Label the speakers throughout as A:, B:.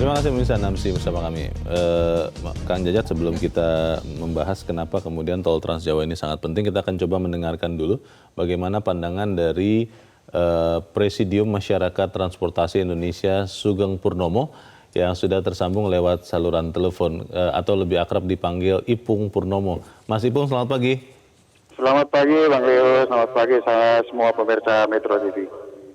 A: Terima kasih pemirsa Namsi bersama kami. Kang Jajat, sebelum kita membahas kenapa kemudian tol Trans Jawa ini sangat penting, kita akan coba mendengarkan dulu bagaimana pandangan dari Presidium Masyarakat Transportasi Indonesia Sugeng Purnomo yang sudah tersambung lewat saluran telepon atau lebih akrab dipanggil Ipung Purnomo. Mas Ipung, selamat pagi.
B: Selamat pagi Bang Leo, selamat pagi saya semua pemirsa Metro TV.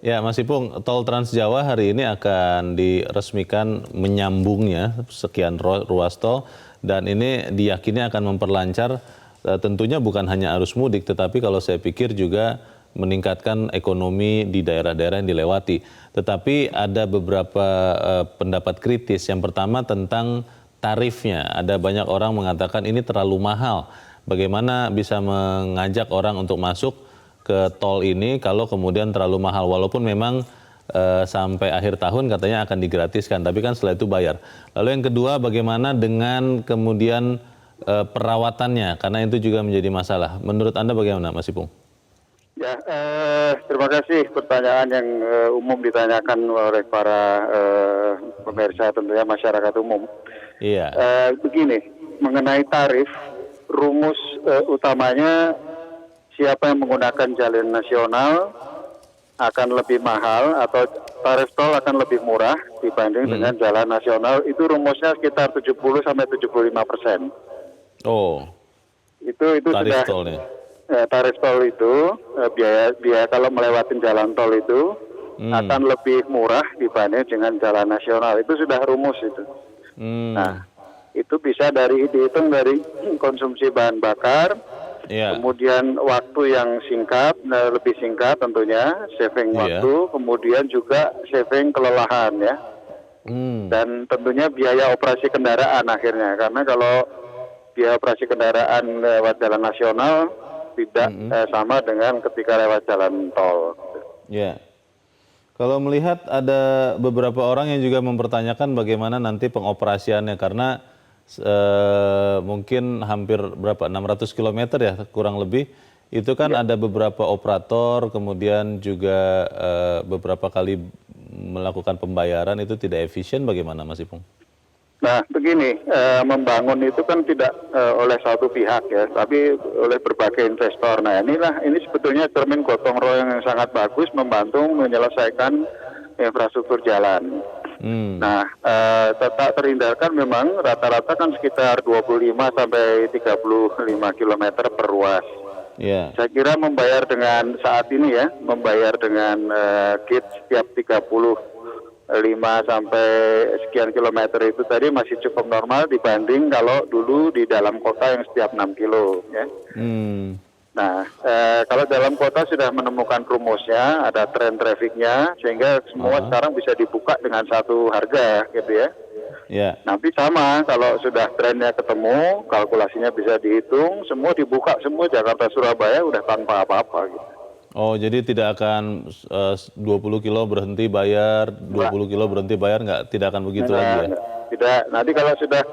A: Ya, Mas Ipung, tol Trans Jawa hari ini akan diresmikan menyambungnya sekian ruas tol dan ini diyakini akan memperlancar tentunya bukan hanya arus mudik tetapi kalau saya pikir juga meningkatkan ekonomi di daerah-daerah yang dilewati. Tetapi ada beberapa pendapat kritis. Yang pertama tentang tarifnya. Ada banyak orang mengatakan ini terlalu mahal. Bagaimana bisa mengajak orang untuk masuk ke tol ini kalau kemudian terlalu mahal, walaupun memang sampai akhir tahun katanya akan digratiskan, tapi kan setelah itu bayar. Lalu yang kedua, bagaimana dengan kemudian perawatannya, karena itu juga menjadi masalah. Menurut Anda bagaimana, Mas Ipung?
B: Ya, terima kasih pertanyaan yang umum ditanyakan oleh para pemirsa, tentunya masyarakat umum.
A: Iya.
B: Begini, mengenai tarif, rumus utamanya siapa yang menggunakan jalan nasional akan lebih mahal atau tarif tol akan lebih murah dibanding dengan jalan nasional. Itu rumusnya sekitar 70-75%.
A: Oh,
B: Itu
A: tarif
B: sudah
A: tolnya.
B: tarif tol itu biaya kalau melewatin jalan tol itu akan lebih murah dibanding dengan jalan nasional. Itu sudah rumus itu. Nah, itu bisa dihitung dari konsumsi bahan bakar.
A: Iya.
B: Kemudian waktu yang singkat, lebih singkat tentunya, saving waktu, kemudian juga saving kelelahan ya. Dan tentunya biaya operasi kendaraan akhirnya, karena kalau biaya operasi kendaraan lewat jalan nasional tidak sama dengan ketika lewat jalan tol.
A: Ya. Kalau melihat ada beberapa orang yang juga mempertanyakan bagaimana nanti pengoperasiannya, karena mungkin hampir 600 km ya kurang lebih, itu kan ada beberapa operator, kemudian juga beberapa kali melakukan pembayaran, itu tidak efisien. Bagaimana Mas Ipung?
B: Nah begini, membangun itu kan tidak oleh satu pihak ya, tapi oleh berbagai investor. Nah ini sebetulnya cermin gotong royong yang sangat bagus membantu menyelesaikan infrastruktur jalan. Nah, tak terhindarkan memang rata-rata kan sekitar 25 sampai 35 km per ruas.
A: Yeah.
B: Saya kira membayar dengan saat ini ya, membayar dengan gate setiap 35 sampai sekian kilometer itu tadi masih cukup normal dibanding kalau dulu di dalam kota yang setiap 6 kilo ya. Nah, kalau dalam kota sudah menemukan rumusnya, ada tren trafficnya, sehingga semua sekarang bisa dibuka dengan satu harga, gitu ya.
A: Yeah.
B: Nanti sama, kalau sudah trennya ketemu, kalkulasinya bisa dihitung, semua dibuka, semua Jakarta Surabaya udah tanpa apa-apa. Gitu.
A: Oh, jadi tidak akan 20 kilo berhenti bayar, 20 kilo berhenti bayar, tidak akan begitu lagi ya?
B: Tidak, nanti kalau sudah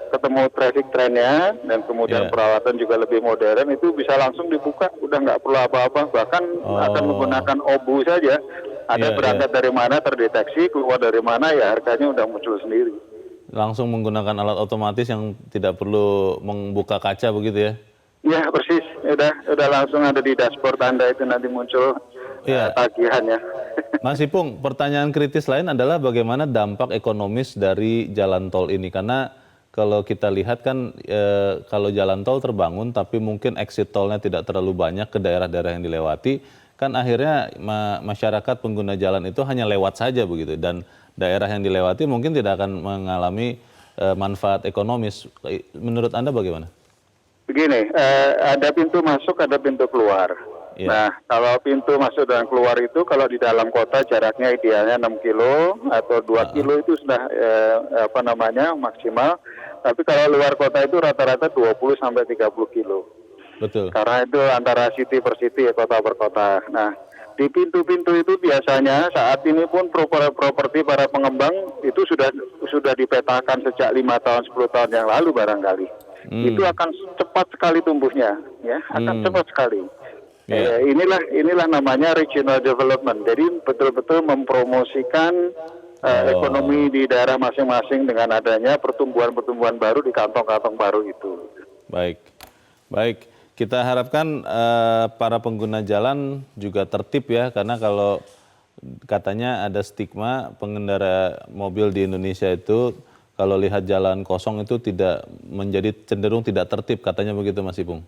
B: ketemu traffic trennya dan kemudian perawatan juga lebih modern, itu bisa langsung dibuka, udah nggak perlu apa-apa, bahkan akan menggunakan OBU saja. Ada berangkat dari mana terdeteksi, keluar dari mana ya harganya udah muncul sendiri. Langsung
A: menggunakan alat otomatis yang tidak perlu membuka kaca begitu ya?
B: Iya persis, udah langsung ada di dashboard Anda itu nanti muncul tagihannya.
A: Mas Ipung, pertanyaan kritis lain adalah bagaimana dampak ekonomis dari jalan tol ini, karena kalau kita lihat kan kalau jalan tol terbangun tapi mungkin exit tolnya tidak terlalu banyak ke daerah-daerah yang dilewati, kan akhirnya masyarakat pengguna jalan itu hanya lewat saja begitu, dan daerah yang dilewati mungkin tidak akan mengalami manfaat ekonomis. Menurut Anda bagaimana?
B: Begini, ada pintu masuk, ada pintu keluar. Nah, kalau pintu masuk dan keluar itu kalau di dalam kota jaraknya idealnya 6 kilo atau 2 kilo itu sudah maksimal. Tapi kalau luar kota itu rata-rata 20 sampai 30 kilo.
A: Betul.
B: Karena itu antara city per city, kota per kota. Nah, di pintu-pintu itu biasanya saat ini pun properti para pengembang itu sudah dipetakan sejak 5 tahun 10 tahun yang lalu barangkali. Itu akan cepat sekali tumbuhnya, ya, akan cepat sekali. Inilah namanya regional development. Jadi betul-betul mempromosikan ekonomi di daerah masing-masing dengan adanya pertumbuhan-pertumbuhan baru di kantong-kantong baru itu.
A: Baik, baik. Kita harapkan para pengguna jalan juga tertib ya, karena kalau katanya ada stigma pengendara mobil di Indonesia itu kalau lihat jalan kosong itu tidak menjadi cenderung tidak tertib, katanya begitu Mas Ipung.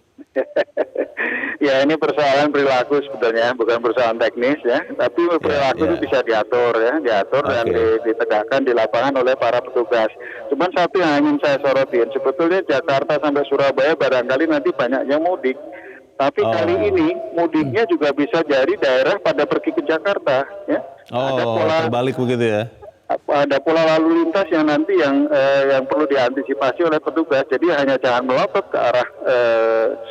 B: Ya ini persoalan perilaku sebetulnya, bukan persoalan teknis ya, tapi perilaku itu bisa diatur dan ditegakkan di lapangan oleh para petugas. Cuman satu yang ingin saya sorotin, sebetulnya Jakarta sampai Surabaya barangkali nanti banyaknya mudik, tapi kali ini mudiknya juga bisa dari daerah pada pergi ke Jakarta, ya. Ada pola
A: terbalik begitu ya?
B: Ada pola lalu lintas yang nanti yang perlu diantisipasi oleh petugas. Jadi hanya jangan melotot ke arah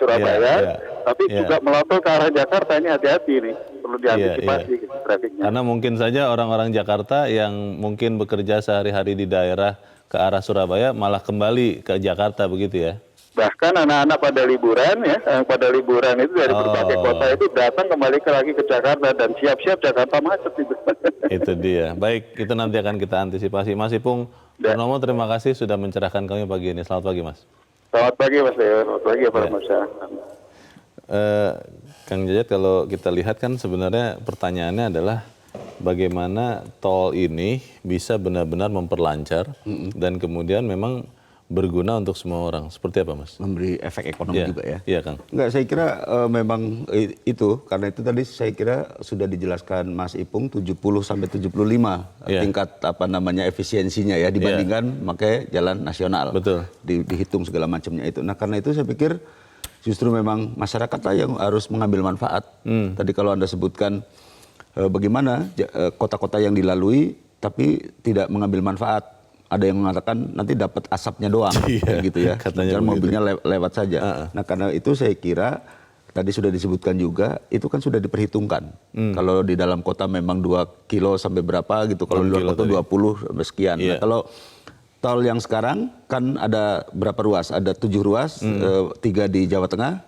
B: Surabaya, tapi juga melotot ke arah Jakarta. Ini hati-hati nih, perlu diantisipasi trafiknya.
A: Karena mungkin saja orang-orang Jakarta yang mungkin bekerja sehari-hari di daerah ke arah Surabaya malah kembali ke Jakarta begitu ya?
B: Bahkan anak-anak pada liburan itu dari berbagai kota itu datang kembali lagi ke Jakarta dan siap-siap Jakarta macet itu.
A: Itu dia. Baik, itu nanti akan kita antisipasi. Mas Ipung Purnomo, terima kasih sudah mencerahkan kami pagi ini. Selamat pagi Mas.
B: Selamat pagi Mas Leo. Selamat pagi Pak Musa.
A: Kang Jajat, kalau kita lihat kan sebenarnya pertanyaannya adalah bagaimana tol ini bisa benar-benar memperlancar dan kemudian memang berguna untuk semua orang. Seperti apa Mas?
C: Memberi efek ekonomi juga ya?
A: Iya Kang.
C: Enggak, saya kira memang itu, karena itu tadi saya kira sudah dijelaskan Mas Ipung 70-75 tingkat efisiensinya ya dibandingkan pakai jalan nasional.
A: Betul.
C: Dihitung segala macamnya itu. Nah karena itu saya pikir justru memang masyarakat yang harus mengambil manfaat. Tadi kalau Anda sebutkan bagaimana kota-kota yang dilalui tapi tidak mengambil manfaat. Ada yang mengatakan nanti dapat asapnya doang, gitu ya. Katanya mobilnya lewat saja. Nah karena itu saya kira tadi sudah disebutkan juga, itu kan sudah diperhitungkan. Kalau di dalam kota memang 2 kilo sampai berapa gitu, kalau di luar kota 20 sampai sekian. Nah, kalau tol yang sekarang kan ada berapa ruas? Ada 7 ruas, 3 di Jawa Tengah,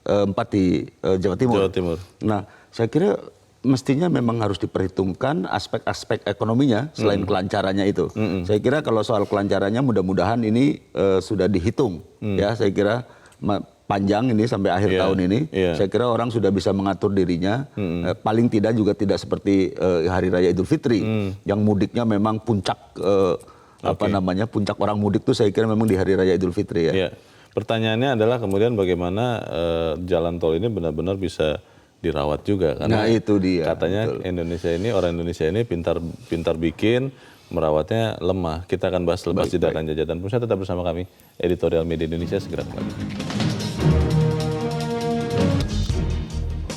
C: 4 di Jawa Timur. Nah saya kira mestinya memang harus diperhitungkan aspek-aspek ekonominya selain kelancarannya itu. Saya kira kalau soal kelancarannya mudah-mudahan ini sudah dihitung ya. Saya kira panjang ini sampai akhir tahun ini. Saya kira orang sudah bisa mengatur dirinya. Paling tidak juga tidak seperti Hari Raya Idul Fitri yang mudiknya memang puncak puncak orang mudik tuh saya kira memang di Hari Raya Idul Fitri ya.
A: Pertanyaannya adalah kemudian bagaimana jalan tol ini benar-benar bisa dirawat juga karena
C: itu dia,
A: katanya orang Indonesia ini pintar bikin, merawatnya lemah. Kita akan bahas lepas jeda Kang Jajat, dan pemirsa tetap bersama kami. Editorial Media Indonesia segera kembali.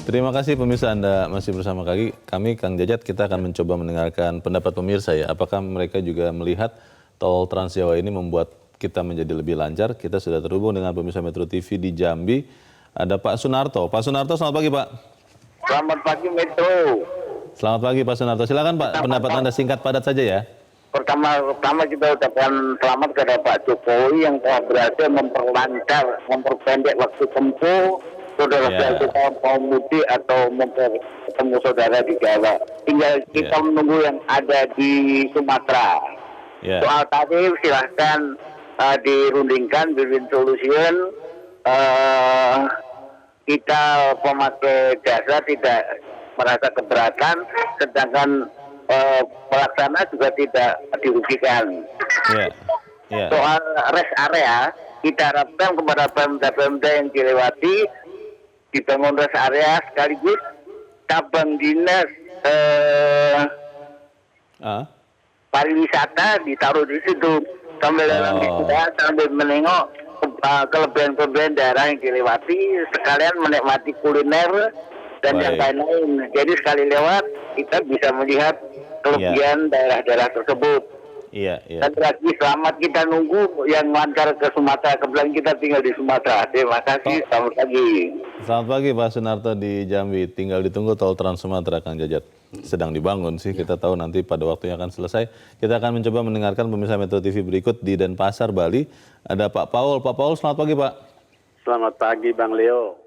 A: Terima kasih pemirsa, Anda masih bersama kami Kang Jajat. Kita akan mencoba mendengarkan pendapat pemirsa ya. Apakah mereka juga melihat tol Trans Jawa ini membuat kita menjadi lebih lancar? Kita sudah terhubung dengan pemirsa Metro TV di Jambi. Ada Pak Sunarto. Pak Sunarto, selamat pagi Pak.
D: Selamat pagi Metro.
A: Selamat pagi Pak Sunarto. Silakan Pak, pendapat Anda singkat padat saja ya.
D: Pertama kita ucapkan selamat kepada Pak Jokowi yang telah berhasil memperpendek waktu tempuh saudara-saudara kita mau mudik atau ketemu saudara di Jawa. Tinggal kita menunggu yang ada di Sumatera. Soal tadi silahkan dirundingkan, win solution. Kita pemakai jasa tidak merasa keberatan, sedangkan pelaksana juga tidak dirugikan. Soal rest area, kita harapkan kepada Pemda yang dilewati dibangun rest area sekaligus cabang dinas pariwisata ditaruh di situ sambil sambil menengok kelebihan-kelebihan daerah yang dilewati, sekalian menikmati kuliner dan yang lain-lain. Jadi sekali lewat kita bisa melihat kelebihan daerah-daerah tersebut. Dan lagi selamat kita nunggu yang lancar ke Sumatera. Kebetulan kita tinggal di Sumatera. Terima kasih. Selamat pagi.
A: Selamat pagi Pak Sunarto di Jambi. Tinggal ditunggu tol Trans Sumatera Kang Jajat. Sedang dibangun sih. Kita tahu nanti pada waktunya akan selesai. Kita akan mencoba mendengarkan pemirsa Metro TV berikut di Denpasar, Bali. Ada Pak Paul. Pak Paul, selamat pagi Pak.
E: Selamat pagi Bang Leo.